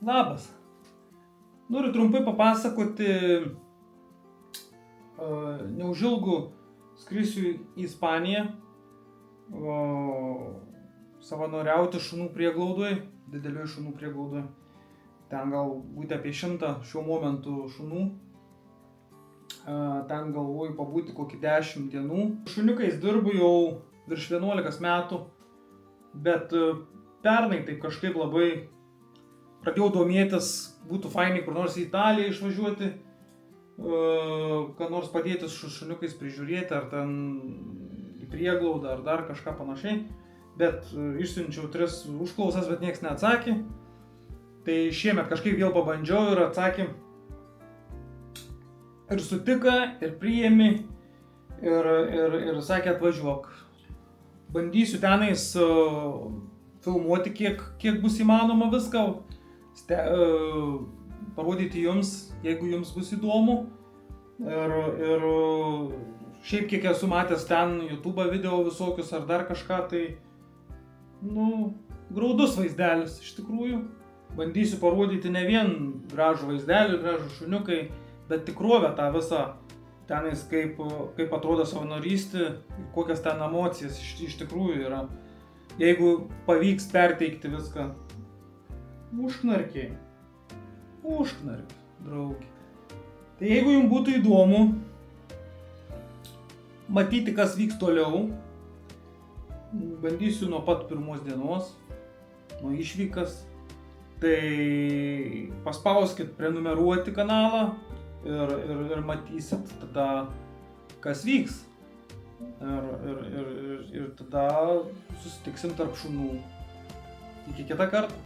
Labas. Noriu trumpai papasakoti, neužilgo skrisiu į Ispaniją, savanoriauti šunų prieglaudoje, didelioje šunų prieglaudoje. Ten gal būti apie 100 šiuo momentu šunų. Ten galvoju pabūti kokį 10 dienų. Šuniukais dirbu jau virš 11 metų, bet pernai taip kažkaip labai pradėjau domėtis, būtų fainai kur nors į Italiją išvažiuoti, ką nors padėti su šuniukais prižiūrėti, ar ten į prieglaudą, ar dar kažką panašiai. Bet išsiunčiau 3 užklausas, bet niekas neatsakė. Tai šiemet kažkaip vėl pabandžiau ir atsakė. Ir sutiko, ir priėmė, ir sakė atvažiuok. Bandysiu tenais filmuoti, kiek bus įmanoma viską, parodyti jums, jeigu jums bus įdomu. Ir šiaip kiek esu matęs ten YouTube video visokius ar dar kažką, tai graudus vaizdelis iš tikrųjų. Bandysiu parodyti ne vien gražų vaizdelį, gražų šuniukai, bet tikrovę tą visą tenais, kaip atrodo savanorystė, kokias ten emocijas iš tikrųjų yra. Jeigu pavyks perteikti viską, užknarkiai, draugė. Tai jeigu jums būtų įdomu matyti, kas vyks toliau, bandysiu nuo pat pirmos dienos, nuo išvykas, tai paspauskit prenumeruoti kanalą ir matysit tada, kas vyks. Ir tada susitiksim tarp šunų. Iki kitą kartą.